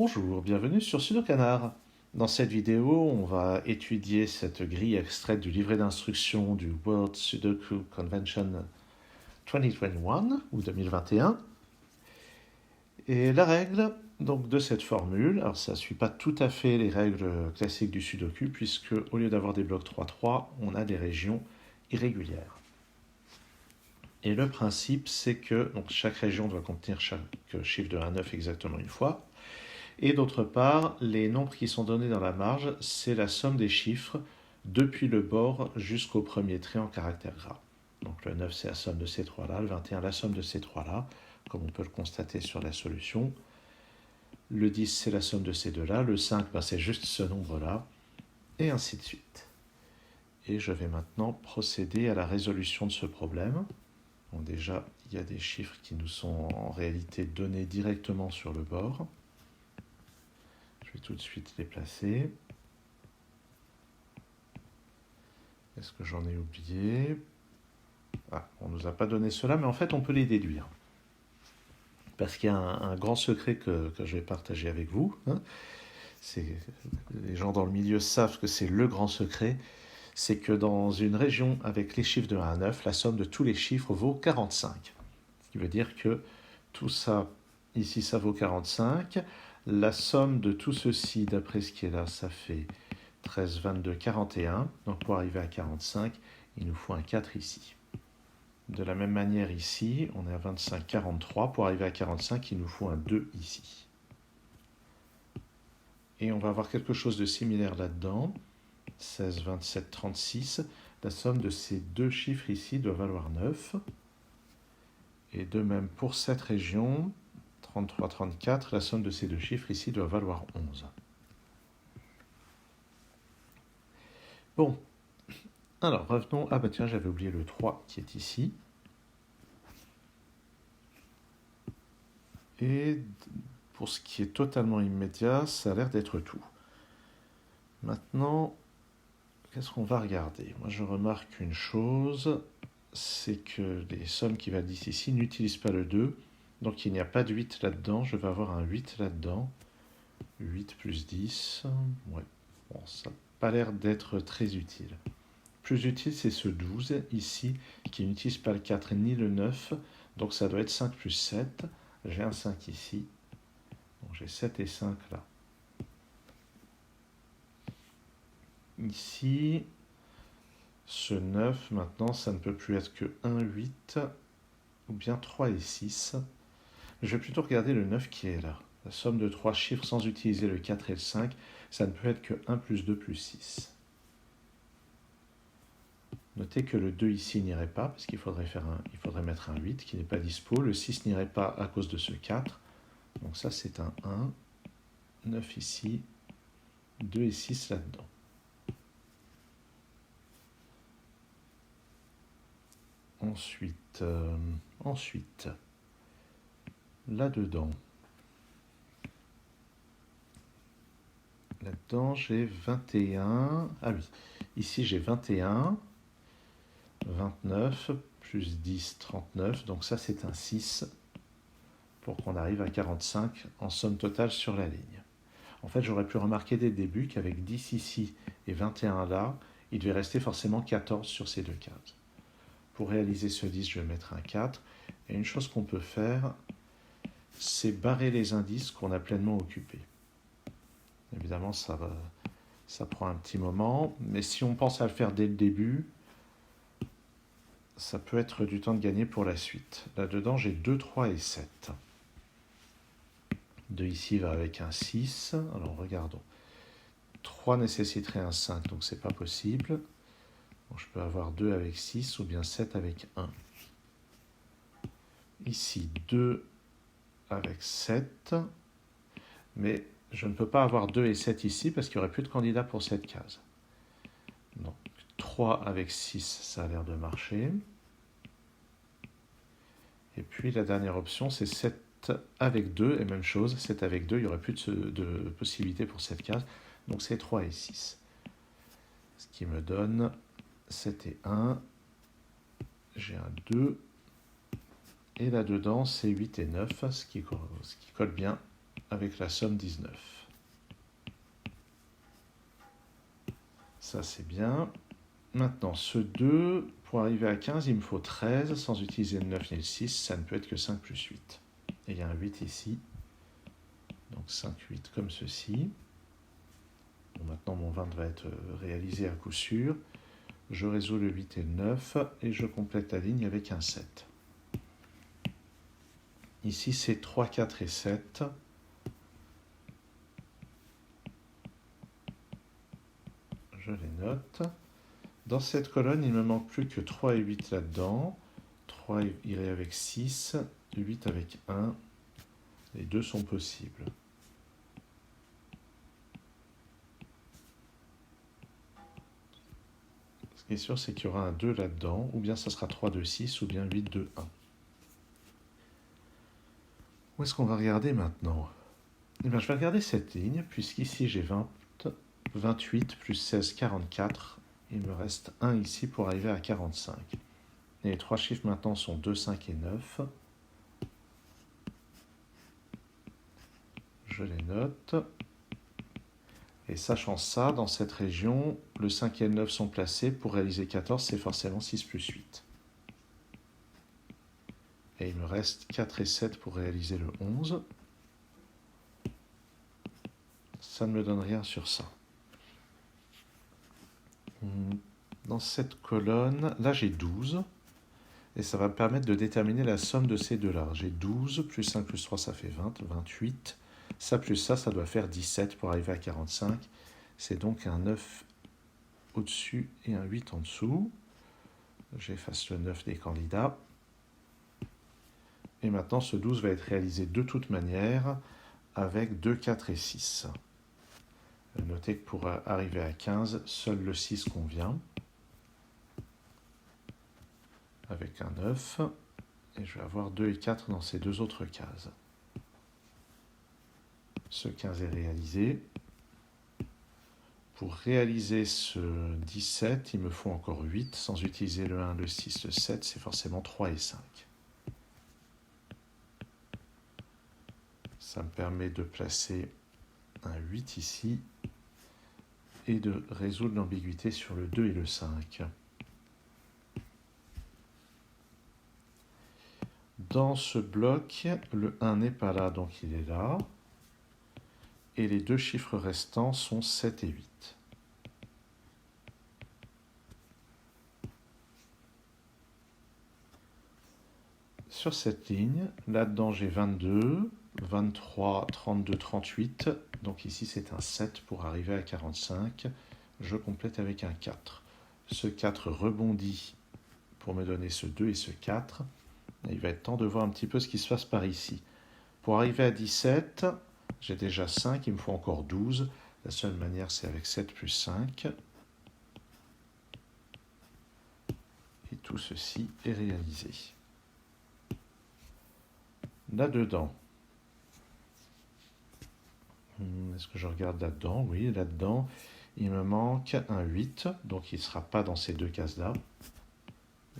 Bonjour, bienvenue sur Sudokanar. Dans cette vidéo, on va étudier cette grille extraite du livret d'instruction du World Sudoku Convention 2021 ou 2021. Et la règle donc, de cette formule, alors ça ne suit pas tout à fait les règles classiques du Sudoku, puisque au lieu d'avoir des blocs 3-3, on a des régions irrégulières. Et le principe, c'est que donc, chaque région doit contenir chaque chiffre de 1 à 9 exactement une fois. Et d'autre part, les nombres qui sont donnés dans la marge, c'est la somme des chiffres depuis le bord jusqu'au premier trait en caractère gras. Donc le 9, c'est la somme de ces trois-là, le 21, la somme de ces trois-là, comme on peut le constater sur la solution. Le 10, c'est la somme de ces deux-là, le 5, c'est juste ce nombre-là, et ainsi de suite. Et je vais maintenant procéder à la résolution de ce problème. Bon, déjà, il y a des chiffres qui nous sont en réalité donnés directement sur le bord. Je vais tout de suite les placer. Est-ce que j'en ai oublié? On ne nous a pas donné cela, mais en fait, on peut les déduire. Parce qu'il y a un grand secret que je vais partager avec vous. Les gens dans le milieu savent que c'est le grand secret. C'est que dans une région avec les chiffres de 1 à 9, la somme de tous les chiffres vaut 45. Ce qui veut dire que tout ça, ici, ça vaut 45. La somme de tout ceci, d'après ce qui est là, ça fait 13, 22, 41. Donc pour arriver à 45, il nous faut un 4 ici. De la même manière ici, on est à 25, 43. Pour arriver à 45, il nous faut un 2 ici. Et on va avoir quelque chose de similaire là-dedans. 16, 27, 36. La somme de ces deux chiffres ici doit valoir 9. Et de même pour cette région, 33, 34, la somme de ces deux chiffres ici doit valoir 11. Bon, alors revenons. Ah bah tiens, j'avais oublié le 3 qui est ici. Et pour ce qui est totalement immédiat, ça a l'air d'être tout. Maintenant, qu'est-ce qu'on va regarder? Moi, je remarque une chose, c'est que les sommes qui valent ici n'utilisent pas le 2. Donc il n'y a pas de 8 là-dedans, je vais avoir un 8 là-dedans. 8 plus 10, ouais. Bon, ça n'a pas l'air d'être très utile. Plus utile, c'est ce 12 ici, qui n'utilise pas le 4 ni le 9, donc ça doit être 5 plus 7. J'ai un 5 ici, donc j'ai 7 et 5 là. Ici, ce 9, maintenant, ça ne peut plus être que 1, 8, ou bien 3 et 6. Je vais plutôt regarder le 9 qui est là. La somme de 3 chiffres sans utiliser le 4 et le 5, ça ne peut être que 1 plus 2 plus 6. Notez que le 2 ici n'irait pas, parce qu'il faudrait mettre un 8 qui n'est pas dispo. Le 6 n'irait pas à cause de ce 4. Donc ça, c'est un 1. 9 ici. 2 et 6 là-dedans. Ensuite, là-dedans. Là-dedans, j'ai 21. Ah oui, ici j'ai 21. 29 plus 10, 39. Donc ça, c'est un 6 pour qu'on arrive à 45 en somme totale sur la ligne. En fait, j'aurais pu remarquer dès le début qu'avec 10 ici et 21 là, il devait rester forcément 14 sur ces deux cases. Pour réaliser ce 10, je vais mettre un 4. Et une chose qu'on peut faire, c'est barrer les indices qu'on a pleinement occupés. Évidemment, ça prend un petit moment, mais si on pense à le faire dès le début, ça peut être du temps de gagner pour la suite. Là-dedans, j'ai 2, 3 et 7. 2 ici va avec un 6. Alors, regardons. 3 nécessiterait un 5, donc c'est pas possible. Bon, je peux avoir 2 avec 6 ou bien 7 avec 1. Ici, 2 avec 7. Mais je ne peux pas avoir 2 et 7 ici parce qu'il n'y aurait plus de candidat pour cette case. Donc, 3 avec 6, ça a l'air de marcher. Et puis la dernière option, c'est 7 avec 2, et même chose, 7 avec 2, il n'y aurait plus de possibilité pour cette case. Donc c'est 3 et 6. Ce qui me donne 7 et 1. J'ai un 2. Et là-dedans, c'est 8 et 9, ce qui colle bien avec la somme 19. Ça, c'est bien. Maintenant, ce 2, pour arriver à 15, il me faut 13, sans utiliser le 9 ni le 6, ça ne peut être que 5 plus 8. Et il y a un 8 ici, donc 5, 8 comme ceci. Bon, maintenant, mon 20 va être réalisé à coup sûr. Je résous le 8 et le 9, et je complète la ligne avec un 7. Ici, c'est 3, 4 et 7. Je les note. Dans cette colonne, il ne me manque plus que 3 et 8 là-dedans. 3 irait avec 6, 8 avec 1. Les deux sont possibles. Ce qui est sûr, c'est qu'il y aura un 2 là-dedans, ou bien ça sera 3, 2, 6, ou bien 8, 2, 1. Où est-ce qu'on va regarder maintenant? Eh bien, je vais regarder cette ligne, puisqu'ici j'ai 20, 28 plus 16, 44. Il me reste 1 ici pour arriver à 45. Et les trois chiffres maintenant sont 2, 5 et 9. Je les note. Et sachant ça, dans cette région, le 5 et le 9 sont placés. Pour réaliser 14, c'est forcément 6 plus 8. Et il me reste 4 et 7 pour réaliser le 11. Ça ne me donne rien sur ça. Dans cette colonne, là j'ai 12. Et ça va me permettre de déterminer la somme de ces deux-là. J'ai 12, plus 5 plus 3, ça fait 20, 28. Ça plus ça doit faire 17 pour arriver à 45. C'est donc un 9 au-dessus et un 8 en dessous. J'efface le 9 des candidats. Et maintenant, ce 12 va être réalisé de toute manière avec 2, 4 et 6. Notez que pour arriver à 15, seul le 6 convient. Avec un 9. Et je vais avoir 2 et 4 dans ces deux autres cases. Ce 15 est réalisé. Pour réaliser ce 17, il me faut encore 8. Sans utiliser le 1, le 6, le 7, c'est forcément 3 et 5. Ça me permet de placer un 8 ici et de résoudre l'ambiguïté sur le 2 et le 5. Dans ce bloc, le 1 n'est pas là, donc il est là. Et les deux chiffres restants sont 7 et 8. Sur cette ligne, là-dedans j'ai 22, 23, 32, 38. Donc ici c'est un 7 pour arriver à 45. Je complète avec un 4. Ce 4 rebondit pour me donner ce 2 et ce 4. Et il va être temps de voir un petit peu ce qui se passe par ici. Pour arriver à 17, j'ai déjà 5, il me faut encore 12. La seule manière, c'est avec 7 plus 5. Et tout ceci est réalisé. Là-dedans, est-ce que je regarde là-dedans? Oui, là-dedans, il me manque un 8, donc il ne sera pas dans ces deux cases-là.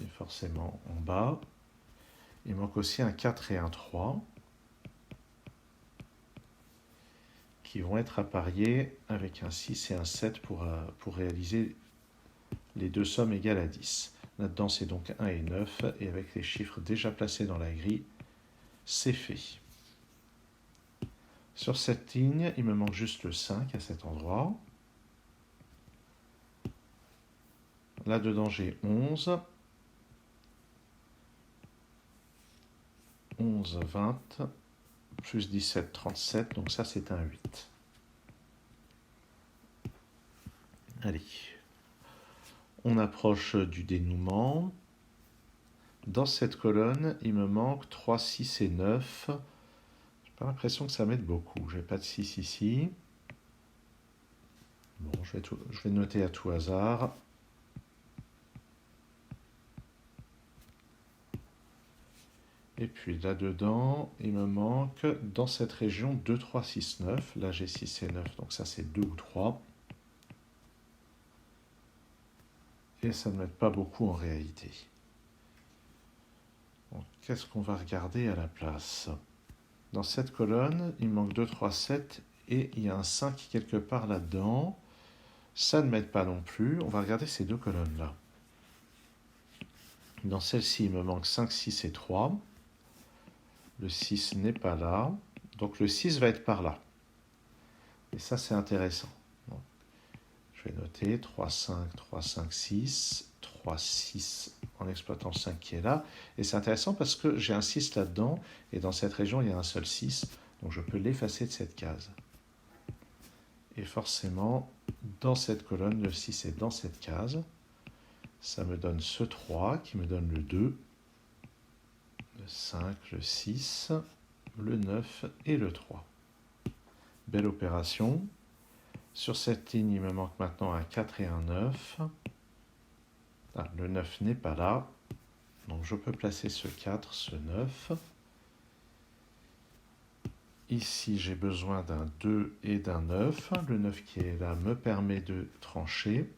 Et forcément en bas. Il manque aussi un 4 et un 3. Qui vont être appariés avec un 6 et un 7 pour réaliser les deux sommes égales à 10. Là-dedans, c'est donc 1 et 9, et avec les chiffres déjà placés dans la grille, c'est fait. Sur cette ligne, il me manque juste le 5 à cet endroit. Là-dedans, j'ai 11. 11, 20, plus 17, 37, donc ça c'est un 8. Allez, on approche du dénouement. Dans cette colonne, il me manque 3, 6 et 9. Je n'ai pas l'impression que ça m'aide beaucoup. Je n'ai pas de 6 ici. Bon, je vais noter à tout hasard. Et puis là-dedans, il me manque dans cette région 2, 3, 6, 9. Là, j'ai 6 et 9, donc ça c'est 2 ou 3. Et ça ne m'aide pas beaucoup en réalité. Qu'est-ce qu'on va regarder à la place? Dans cette colonne, il manque 2, 3, 7 et il y a un 5 quelque part là-dedans. Ça ne m'aide pas non plus. On va regarder ces deux colonnes-là. Dans celle-ci, il me manque 5, 6 et 3. Le 6 n'est pas là. Donc le 6 va être par là. Et ça, c'est intéressant. Donc, je vais noter 3, 5, 3, 5, 6, 3, 6 en exploitant 5 qui est là. Et c'est intéressant parce que j'ai un 6 là-dedans. Et dans cette région, il y a un seul 6. Donc je peux l'effacer de cette case. Et forcément, dans cette colonne, le 6 est dans cette case. Ça me donne ce 3 qui me donne le 2, le 5, le 6, le 9 et le 3. Belle opération. Sur cette ligne, il me manque maintenant un 4 et un 9. Ah, le 9 n'est pas là. Donc je peux placer ce 4, ce 9. Ici, j'ai besoin d'un 2 et d'un 9. Le 9 qui est là me permet de trancher.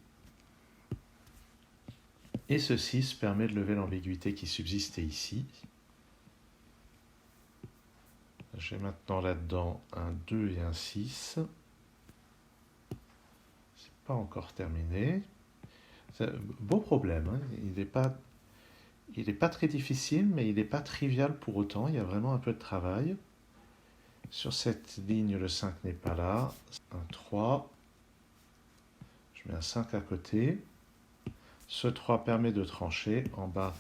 Et ce 6 permet de lever l'ambiguïté qui subsistait ici. J'ai maintenant là-dedans un 2 et un 6. C'est pas encore terminé. C'est un beau problème. Hein. Il n'est pas très difficile, mais il n'est pas trivial pour autant. Il y a vraiment un peu de travail. Sur cette ligne, le 5 n'est pas là. Un 3. Je mets un 5 à côté. Ce 3 permet de trancher. En bas,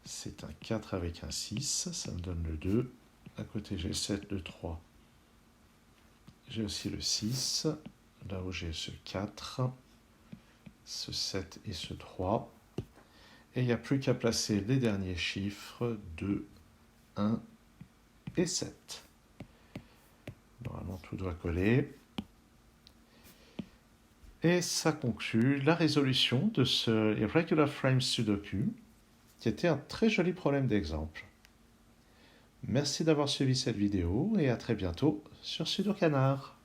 c'est un 4 avec un 6. Ça me donne le 2. À côté, j'ai le 7, le 3. J'ai aussi le 6. Là où j'ai ce 4, ce 7 et ce 3. Et il n'y a plus qu'à placer les derniers chiffres 2, 1 et 7. Normalement, tout doit coller. Et ça conclut la résolution de ce Irregular Frame Sudoku, qui était un très joli problème d'exemple. Merci d'avoir suivi cette vidéo et à très bientôt sur Sudocanard.